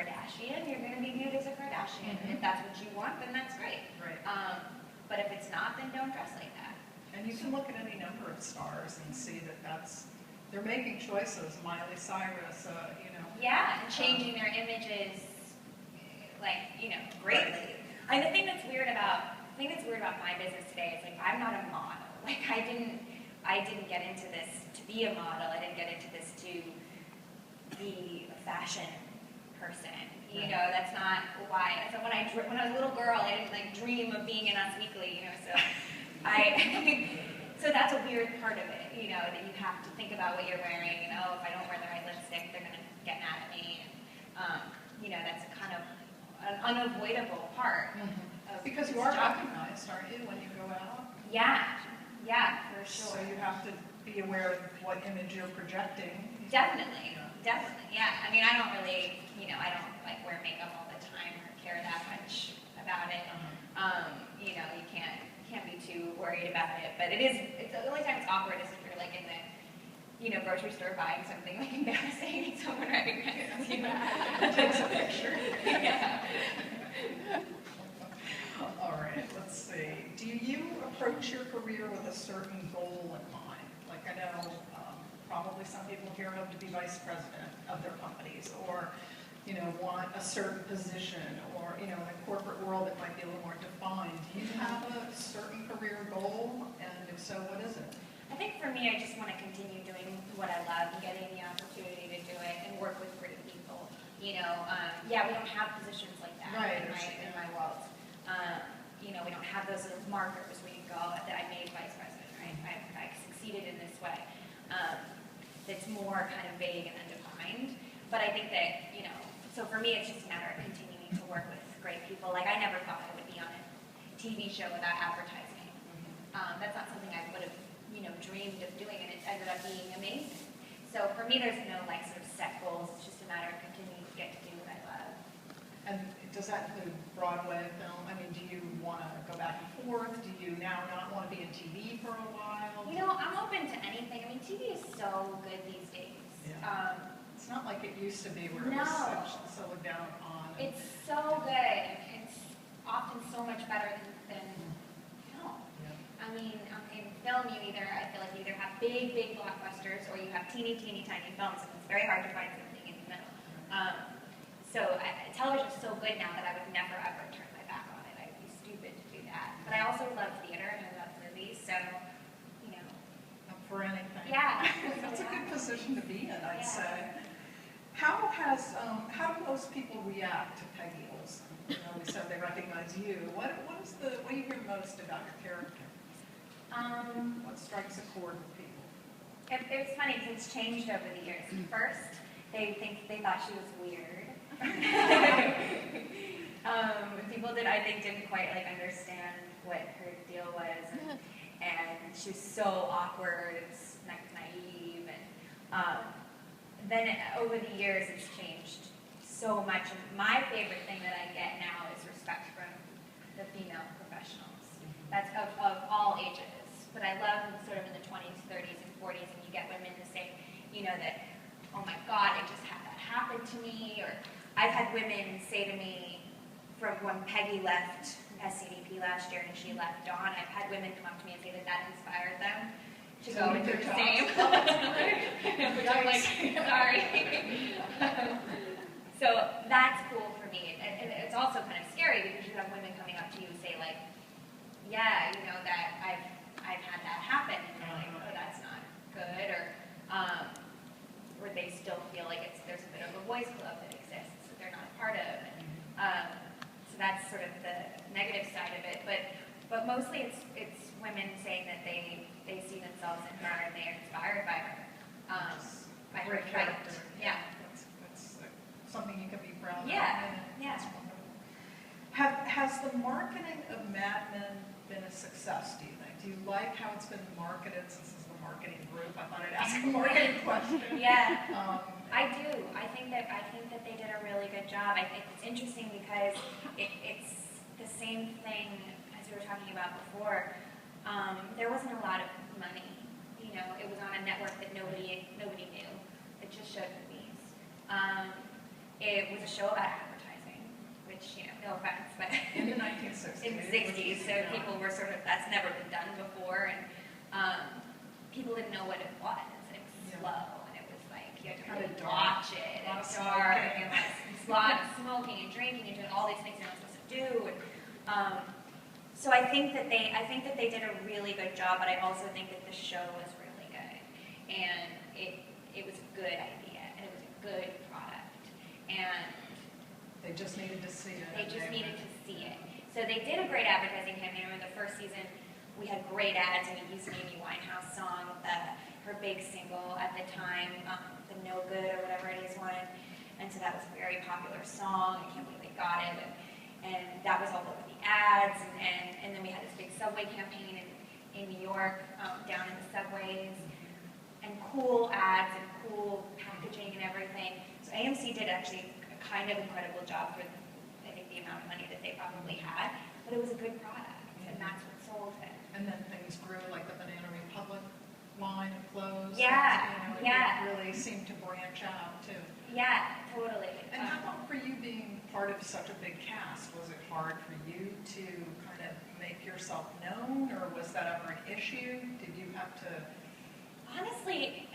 Kardashian, you're going to be viewed as a Kardashian. And if that's what you want, then that's great. Right. But if it's not, then don't dress like that. And you can look at any number of stars and see that they're making choices. Miley Cyrus, you know. Yeah, and changing their images, like, you know, greatly. And the thing that's weird about my business today is, like, I'm not a model. Like, I didn't get into this to be a model. I didn't get into this to be a fashion person. You know, that's not why. So when I was a little girl, I didn't like dream of being in Us Weekly. You know, so so that's a weird part of it. You know, that you have to think about what you're wearing. And if I don't wear the right lipstick, they're gonna get mad at me. And, you know, that's kind of an unavoidable part. Because you are recognized, aren't you, when you go out? Yeah, for sure. So you have to be aware of what image you're projecting. Definitely, yeah. I mean, I don't really, you know, I don't like wear makeup all the time or care that much about it. You know, you can't be too worried about it. But it's the only time it's awkward is if you're like in the, you know, grocery store buying something like embarrassing and someone recognizes you. Takes a picture. Yeah. All right, let's see. Do you approach your career with a certain goal in mind? Like, I know probably some people here hope to be vice president of their companies, or, you know, want a certain position, or, you know, in a corporate world it might be a little more defined. Do you have a certain career goal, and if so, what is it? I think for me, I just want to continue doing what I love and getting the opportunity to do it and work with great people. You know, yeah, we don't have positions like that in my world. You know, we don't have those little markers where you go that I made vice president, right? I succeeded in this way. That's more kind of vague and undefined. But I think that, you know, so for me, it's just a matter of continuing to work with great people. Like, I never thought I would be on a TV show without advertising. That's not something I would have, you know, dreamed of doing, and it ended up being amazing. So for me, there's no, like, sort of set goals. It's just a matter of continuing to get to do what I love. And does that include Broadway film? I mean, do you want to go back and forth? Do you now not want to be in TV for a while? You know, I'm open to anything. I mean, TV is so good these days. Yeah. It's not like it used to be where it was so looked down upon. It's so good. It's often so much better than film. Yeah. I mean, in film, I feel like you either have big blockbusters or you have teeny tiny films, and it's very hard to find something in the middle. So television is so good now that I would never ever turn my back on it. I'd be stupid to do that. But I also love theater and I love movies, so, you know. Up for anything. Yeah. That's a good position to be in, I'd say. How do most people react to Peggy Olson? You know, we said they recognize you. What do you hear most about your character? What strikes a chord with people? It's funny because it's changed over the years. First, they thought she was weird. People didn't quite like understand what her deal was, and she was so awkward and naive, and then over the years it's changed so much. And my favorite thing that I get now is respect from the female professionals. That's of all ages, but I love sort of in the 20s, 30s, and 40s, and you get women to say, you know, that, oh my God, I just had that happen to me, or I've had women say to me from when Peggy left SCDP last year and she left Dawn, I've had women come up to me and say that inspired them to go and do the same. Which I'm like, sorry. So that's cool for me. And it's also kind of scary because you have women coming up to you and say like, yeah, you know, that I've had that happen, and you're like, oh, that's not good, or they still feel like there's a bit of a boys club that exists that they're not a part of. And, so that's sort of the negative side of it. But mostly it's women saying that they see themselves in her and they are inspired by her. By her character. Yeah. That's something you can be proud of. Yeah. Yeah. Has the marketing of Mad Men been a success, do you think? Do you like how it's been marketed, since it's the marketing group? I thought I'd ask a marketing question. Yeah. I do. I think that they did a really good job. I think it's interesting because it's the same thing as we were talking about before. There wasn't a lot of money. You know, it was on a network that nobody knew. It just showed movies. It was a show about advertising, which, you know, no offense, but In the 1960s. in the 60s, so people were sort of, that's never been done before, and people didn't know what it was. It was slow, and it was like, you had to really watch it, and dark, and like a lot of smoking and drinking and doing all these things you're not supposed to do. And, so I think that they did a really good job, but I also think that the show was really good, and it was a good idea, and it was a good product. And they just needed to see it. They just needed to see it. So they did a great advertising campaign. In the first season, we had great ads, and we used an Amy Winehouse song, her big single at the time, the No Good or whatever it is one. And so that was a very popular song. I can't believe they got it. And that was all over the ads. And then we had this big subway campaign in New York, down in the subways. And cool ads and cool packaging and everything. So AMC did actually a kind of incredible job for, I think, the amount of money that they probably had, but it was a good product, and that's what sold it. And then things grew, like the Banana Republic line of clothes. Yeah, It really seemed to branch out too. Yeah, totally. And how about for you being part of such a big cast? Was it hard for you to kind of make yourself known, or was that ever an issue? Did you have to? Honestly,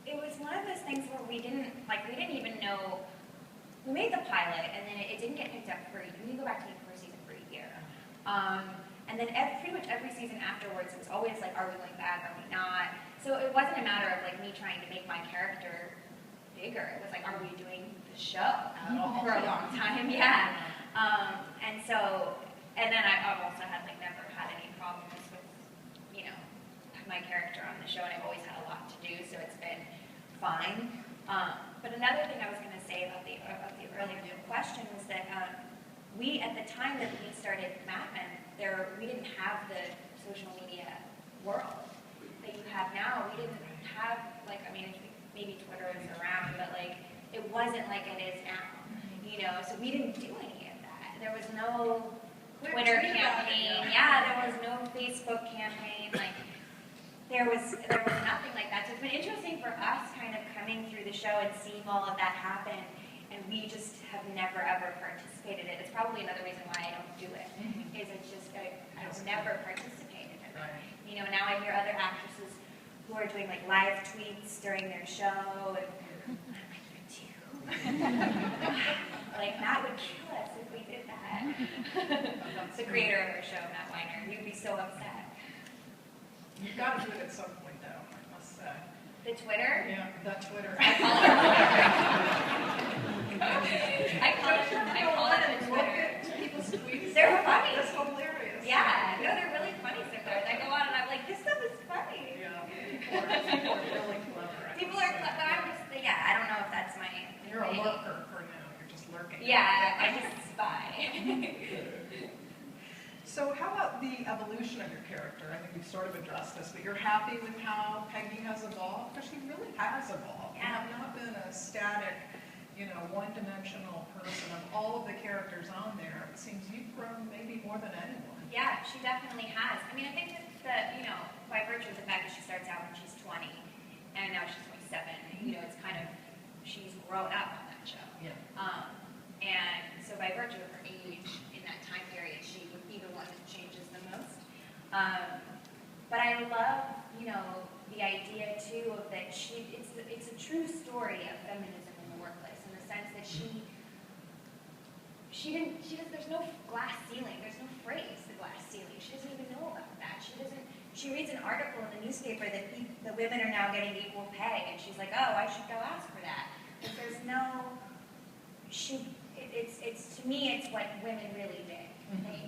it was one of those things where we didn't even know. We made the pilot, and then it didn't get picked up for, we didn't go back to the first season for a year. And then pretty much every season afterwards, it was always like, are we going back, are we not? So it wasn't a matter of like me trying to make my character bigger. It was like, are we doing the show for a long time? Yeah. And then I've also had never had any problems with, you know, my character on the show, and I've always had a lot to do, so it's been fine. But another thing I was going to say about the earlier question was that we, at the time that we started Mad Men, we didn't have the social media world that you have now. We didn't have, maybe Twitter is around, but it wasn't like it is now, you know, so we didn't do any of that. There was no Twitter campaign, there was no Facebook campaign, there was nothing like that. So it's been interesting for us kind of coming through the show and seeing all of that happen, and we just have never ever participated in it. It's probably another reason why I don't do it, is it's just I've never participated in it. You know, now I hear other actresses who are doing live tweets during their show, and I'm like, you do? That would kill us if we did that. The creator of our show, Matt Weiner, he'd be so upset. You've got to do it at some point, though, I must say. The Twitter? Yeah, the Twitter. I call it the Twitter. People's tweets. They're funny. That's hilarious. Yeah, no, they're really funny sometimes. I go on and I'm like, this stuff is funny. Yeah, people are really clever. People are clever, but I'm just, I don't know if that's my You're thing. a lurker for now. You're just lurking. Yeah, I just spy. So how about the evolution of your character? I think we've sort of addressed this, but you're happy with how Peggy has evolved? Because she really has evolved. Yeah. You have not been a static, one-dimensional person. Of all of the characters on there, it seems you've grown maybe more than anyone. Yeah, she definitely has. I mean, I think that by virtue of the fact that she starts out when she's 20, and now she's 27, it's kind of, she's grown up on that show. Yeah. And so by virtue of her age in that time period, she would be the one that changes the most. But I love, the idea too of that it's a true story of feminism in the workplace, in the sense that there's no glass ceiling, there's no phrase, the glass ceiling. She doesn't even know about that. She reads an article in the newspaper that the women are now getting equal pay, and she's like, oh, I should go ask for that. But there's no, to me, it's what women really did.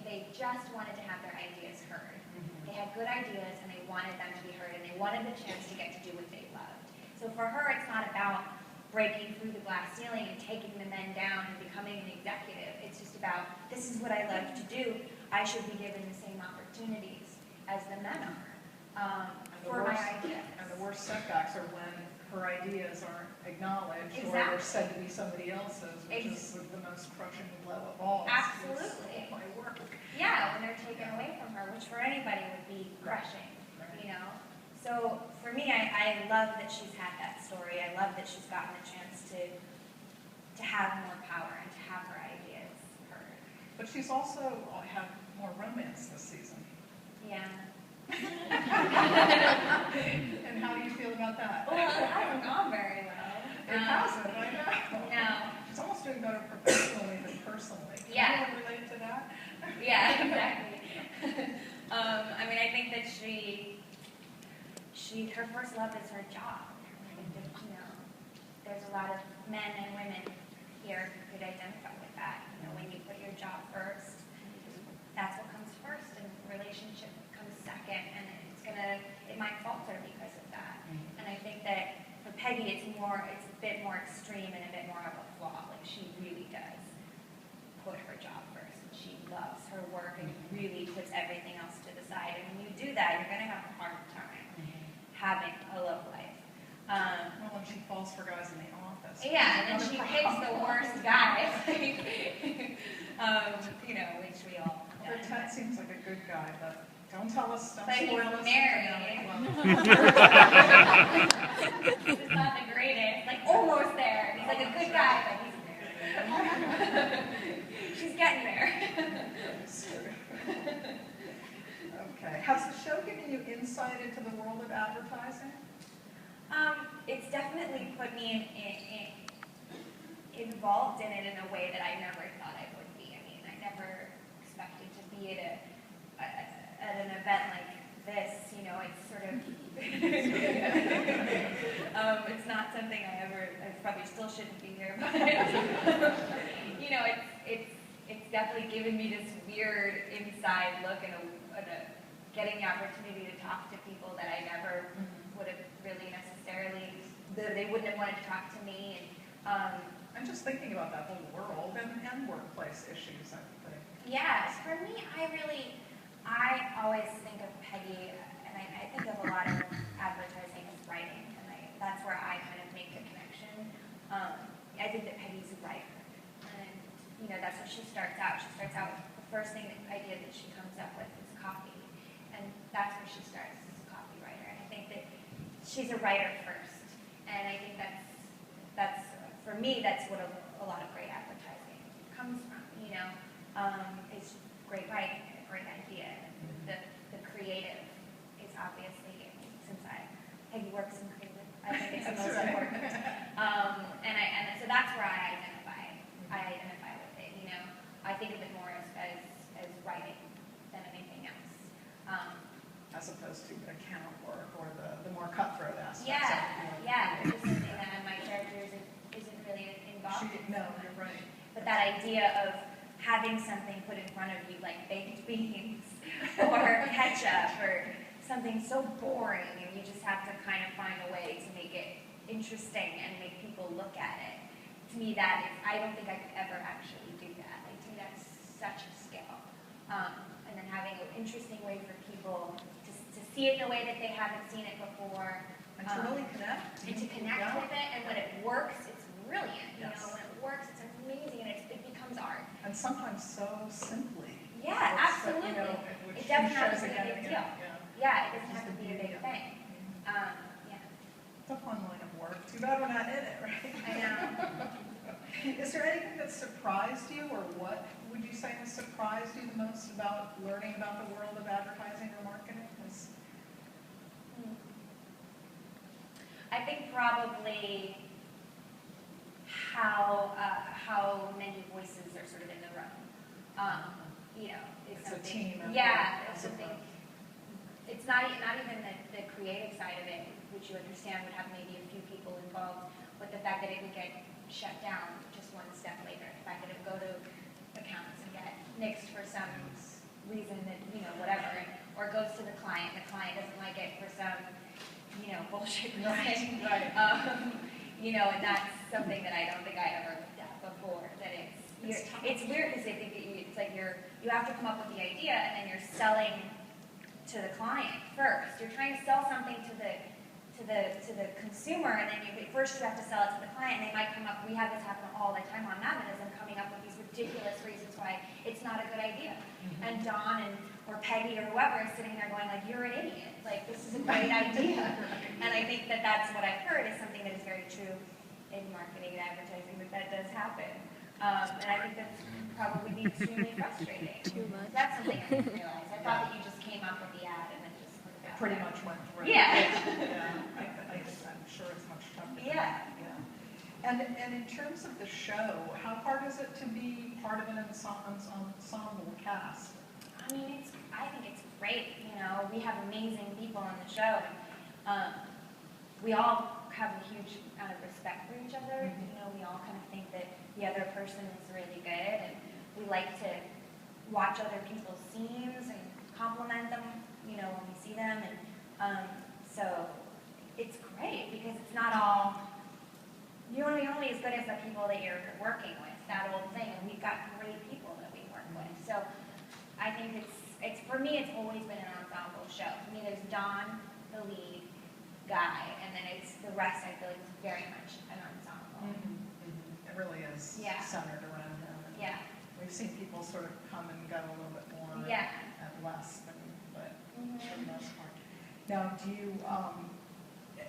They just wanted to have their ideas heard. They had good ideas, and they wanted them to be heard, and they wanted the chance to get to do what they loved. So for her, it's not about breaking through the glass ceiling and taking the men down and becoming an executive. It's just about, this is what I love to do. I should be given the same opportunities as the men are for my ideas. And the worst setbacks are when her ideas aren't acknowledged, or Exactly. they're said to be somebody else's, which is the most crushing blow of all. Absolutely. My work. Yeah, when they're taken away from her, which for anybody would be crushing, So for me, I love that she's had that story. I love that she's gotten a chance to to have more power and to have her ideas heard. But she's also had more romance this season. Yeah. And how do you feel about that? Well, it hasn't gone very well. It hasn't, I know. No. She's almost doing better professionally than personally. Can Yeah. anyone relate to that? Yeah, exactly. I mean, I think that her first love is her job. I think that, there's a lot of men and women here who could identify with that. When you put your job first, that's what comes first, and relationship comes second, and it might falter because of that. And I think that for Peggy, it's a bit more extreme and a bit more of a flaw. Like, she really does put her job first. She loves her work and really puts everything else to the side. And when you do that, you're going to have a hard time having a love life. Well, when she falls for guys in the office. Yeah, and then she picks the worst guy. Which we all know. Ted seems like a good guy, but don't tell us, don't But spoil he's us. married. It's not the greatest. Like, almost there. He's like a good guy, but he's married. She's getting there. Okay. Has the show given you insight into the world of advertising? It's definitely put me involved in it in a way that I never thought I would be. I mean, I never expected to be at an event like this. It's sort of it's not something I probably still shouldn't be here, but it's definitely given me this weird inside look and getting the opportunity to talk to people that I never would have really necessarily, they wouldn't have wanted to talk to me. I'm just thinking about that whole world and workplace issues, I think. Yeah, for me, I always think of Peggy, and I think of a lot of advertising as writing, and that's where I kind of make the connection. I think that Peggy's a writer, and that's where she starts out. She starts out with the first idea that she comes up with is copy, and that's where she starts as a copywriter. And I think that she's a writer first, and I think that's for me, that's what a lot of great advertising comes from. It's great writing, a great idea. The creative is obviously, since Peggy works in creative, I think it's the most important. And so that's where I identify with it. I think of it more as writing than anything else. As opposed to account work or the more cutthroat aspects. Yeah, which is something that my character isn't really involved in. No, you're right. But that idea of having something put in front of you like baked beans or ketchup or something so boring, and you just have to kind of find a way to make it interesting and make people look at it. To me, I don't think I could ever actually do that. Like, to me, that's such a skill. And then having an interesting way for people to see it in a way that they haven't seen it before. And to really connect. And to connect with it, and when it works, it's brilliant. Yes. When it works, it's amazing, and it becomes art. And sometimes so simply. Yeah, absolutely. Which It doesn't have shows to be a again big and again. deal. Yeah, it doesn't Just have to the be a beauty big of it. thing. Yeah, It's a fun line of work. Too bad we're not in it, right? I know. Is there anything that surprised you, or what would you say has surprised you the most about learning about the world of advertising or marketing? I think probably how many voices are sort of in the room. It's a team. Yeah, it's something. It's not even the creative side of it, which you understand would have maybe a few people involved, but the fact that it would get shut down just one step later, the fact that it would go to accounts and get nixed for some reason that, whatever, or it goes to the client doesn't like it for some, bullshit reason. Right. And that's something that I don't think I ever looked at before, that it's weird because I think it's like you have to come up with the idea and then you're selling to the client first. You're trying to sell something to the consumer, and then first you have to sell it to the client, and they might come up, we have this happen all the time on Mad Men, is them coming up with these ridiculous reasons why it's not a good idea. And Dawn or Peggy or whoever is sitting there going like, you're an idiot. Like, this is a great idea. And I think that that's what I've heard is something that is very true in marketing and advertising that does happen. And I think that's probably be extremely frustrating. Too much. That's something I didn't realize. I thought that you just came up with the ad and then just put it out Pretty there. much went through. Yeah. Yeah, I'm sure it's much tougher. Yeah. And in terms of the show, how hard is it to be part of an ensemble cast? I mean, I think it's great. You know, we have amazing people on the show. We all have a huge amount of respect for each other. Mm-hmm. You know, we all kind of think that the other person is really good, and we like to watch other people's scenes and compliment them, you know, when we see them. And so it's great because it's not all, you're only as good as the people that you're working with, that old thing. And we've got great people that we work with. So I think it's for me, it's always been an ensemble show. For me, there's Don, the lead guy, and then it's the rest. I feel like it's very much an ensemble. It really is Yeah. centered around him. And Yeah. we've seen people sort of come and go a little bit more Yeah. and less, but Mhm. for the most part. Now, do you,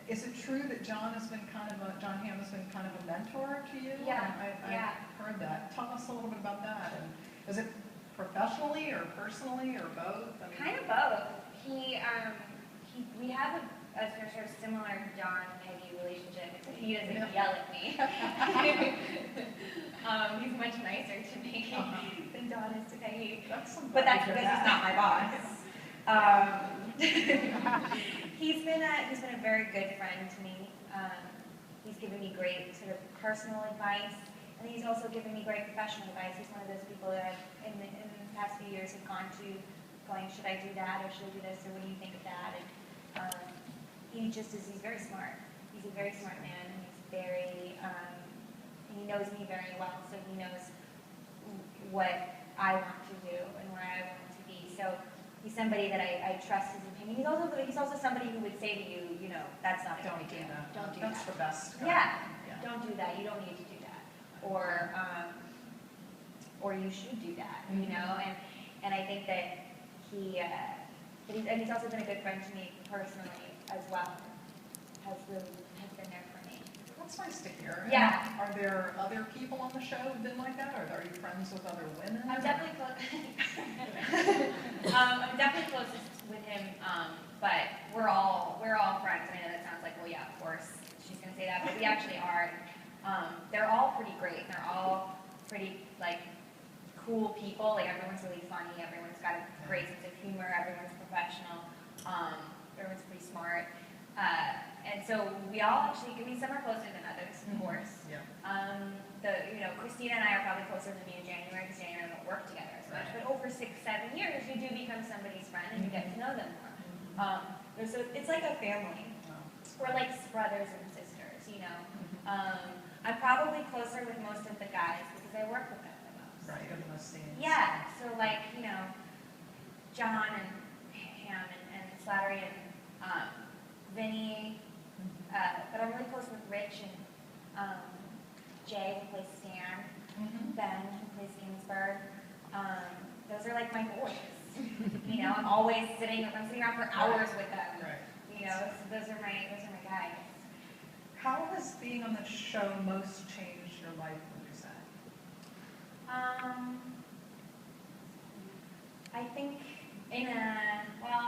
is it true that John Hamm has been kind of a mentor to you? Yeah, yeah. I've heard that. Tell us a little bit about that. And is it professionally or personally or both? I mean, Kind of both. We have a sort of similar John-Peggy relationship, except he doesn't yell at me. He's much nicer to me than Don is to Peggy. But that's because he's not my boss. He's been a very good friend to me. He's given me great sort of personal advice, and he's also given me great professional advice. He's one of those people that I've, in the past few years, have gone to, going, should I do that, or should I do this, or what do you think of that? And he's very smart. He's a very smart man, and he knows me very well, so he knows what I want to do and where I want to be. So he's somebody that I trust his opinion. He's also somebody who would say to you, you know, that's not a good idea. Don't do That's that. the best. Yeah. Don't do that. You don't need to do that. Or you should do that. You know, and I think that he's also been a good friend to me personally as well. Has been there for me. That's nice to hear. Yeah. And are there other people on the show who've been like that, or are you friends with other women? I'm definitely I'm definitely closest with him, but we're all friends. I know that sounds like, well, yeah, of course she's gonna say that, but we actually are. They're all pretty great. They're all pretty like cool people. Like everyone's really funny. Everyone's got a great sense of humor. Everyone's professional. Everyone's pretty smart. And so we all actually, some are closer than others, of course. Yeah. Christina and I are probably closer than me and January, because January and I don't work together as much. But over 6-7 years, you do become somebody's friend and you get to know them more. So it's like a family. We're like brothers and sisters, you know. I'm probably closer with most of the guys because I work with them the most. Right, in the scenes. Yeah, so like, you know, John and Ham and Slattery and Vinny, but I'm really close with Rich and Jay, who plays Stan, Ben, who plays Ginsberg. Those are like my boys. You know, I'm sitting around for hours with them. Right. You know, so those are my guys. How has being on the show most changed your life, would you say? I think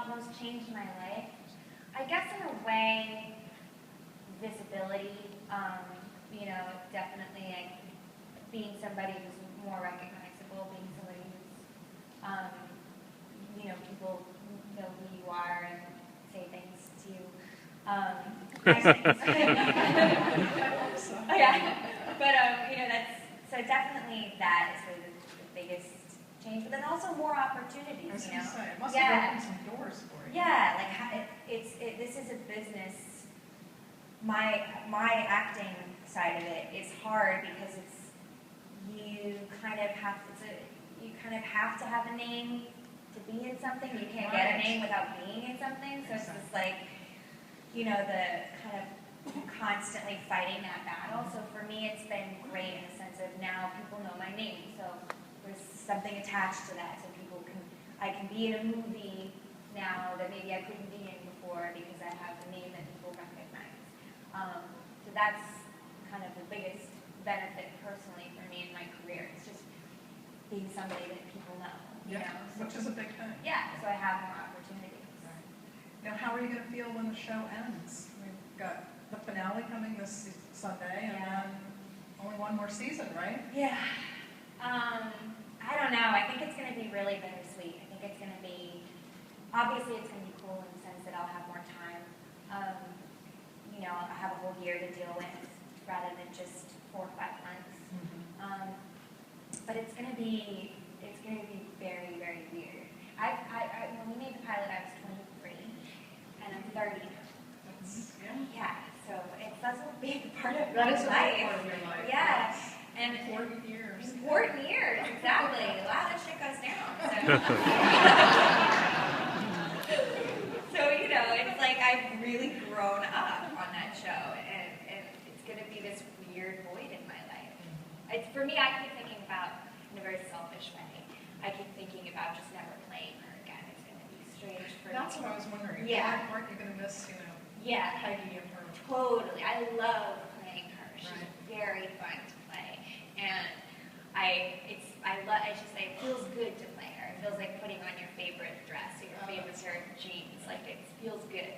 most changed my life. I guess in a way, visibility, you know, definitely like being somebody who's more recognizable, being somebody who's, you know, people know who you are and say things to you. Yeah, but you know, so definitely that is really the biggest change. But then also more opportunities. I was You going know, to say, it must have opened some doors for you. yeah, like this is a business. My acting side of it is hard because you kind of have to have a name to be in something. You can't get a name without being in something. So it's just like, you know, the kind of constantly fighting that battle. So for me, it's been great in the sense of now people know my name. So there's something attached to that. So I can be in a movie now that maybe I couldn't be in before because I have a name that people recognize. So that's kind of the biggest benefit personally for me in my career. It's just being somebody that people know. You know? So, which is a big thing. yeah, so I have more opportunities. Right. Now, how are you going to feel when the show ends? We've got the finale coming this Sunday, and then only one more season, right? Yeah. I don't know. I think it's going to be really bittersweet. I think it's going to be, obviously it's going to be cool in the sense that I'll have more time. You know, I have a whole year to deal with rather than just 4 or 5 months. Mm-hmm. But it's going to be very, very weird. When we made the pilot, I was 23, and I'm 30 now. Yeah, so that's a big part of my life. That is a big part of your life. Yeah. Yes. And Important years. Important years, exactly. A lot of shit goes down. So you know, it's like I've really grown up on that show, and it's going to be this weird void in my life. It's, for me, I keep thinking about, in a very selfish way, I keep thinking about just never playing her again. It's going to be strange for me. That's what I was wondering. Yeah. Aren't you going to miss, yeah. Peggy and her? Totally. I love playing her. She's very fun to play. And it feels good to play her. It feels like putting on your favorite dress or your favorite pair of jeans. Like, it feels good.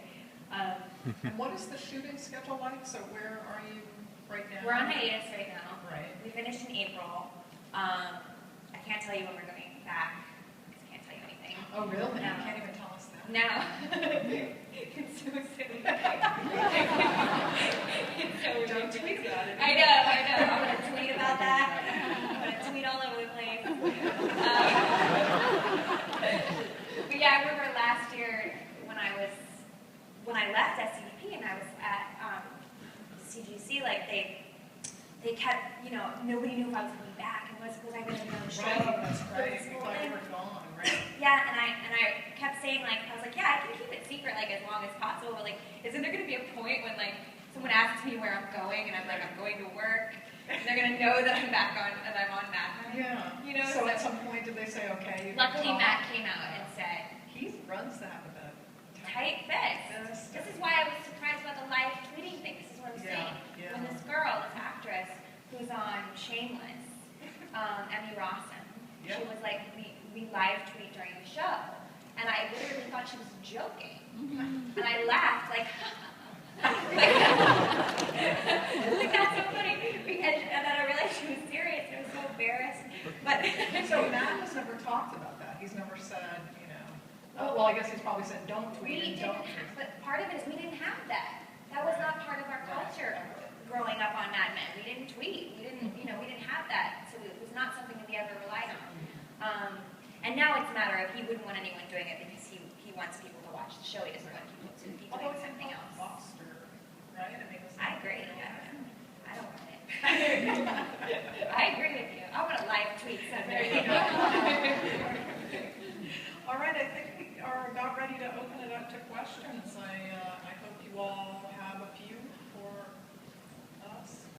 And what is the shooting schedule like? So where are you right now? We're on hiatus right now. Right. We finished in April. I can't tell you when we're going back. I can't tell you anything. Oh, really? No. You can't even tell us that. No. It's so silly. Don't tweet about it. I know. I'm going to tweet about that. I'm going to tweet all over the place. But yeah, I remember last year when I left SCDP and I was at CGC, like they kept, nobody knew if I was coming back and was I going to be on the show? Right, that's right. You thought you were gone, right? Yeah, and I kept saying, like, I was like, yeah, I can keep it secret, like, as long as possible, but, like, isn't there going to be a point when, like, someone asks me where I'm going, and I'm like, I'm going to work, and they're going to know that I'm back on, and I'm on Mad Men? Yeah. So at some point, did they say, okay, you can luckily, talk? Matt came out and said, He runs that with a tight fist. This is why I was surprised about the live tweeting thing. This is what I'm saying. Yeah. When this girl, this actress, who's on Shameless, Emmy Rossum, she was like, we live tweet during the show. And I literally thought she was joking. And I laughed, like, like that's so funny. And then I realized she was serious. I was so embarrassed. But so Matt has never talked about that. He's never said, oh, well, I guess he's probably said don't tweet. But part of it is we didn't have that. That was not part of our culture growing up on Mad Men. We didn't tweet. We didn't have that. So it was not something that we ever relied on. And now it's a matter of he wouldn't want anyone doing it because he wants people to watch the show. He doesn't want people to be doing something else. Foster, right? I agree. I don't want it. I agree with you. I want a live tweet someday. All right, I think we are about ready to open it up to questions. I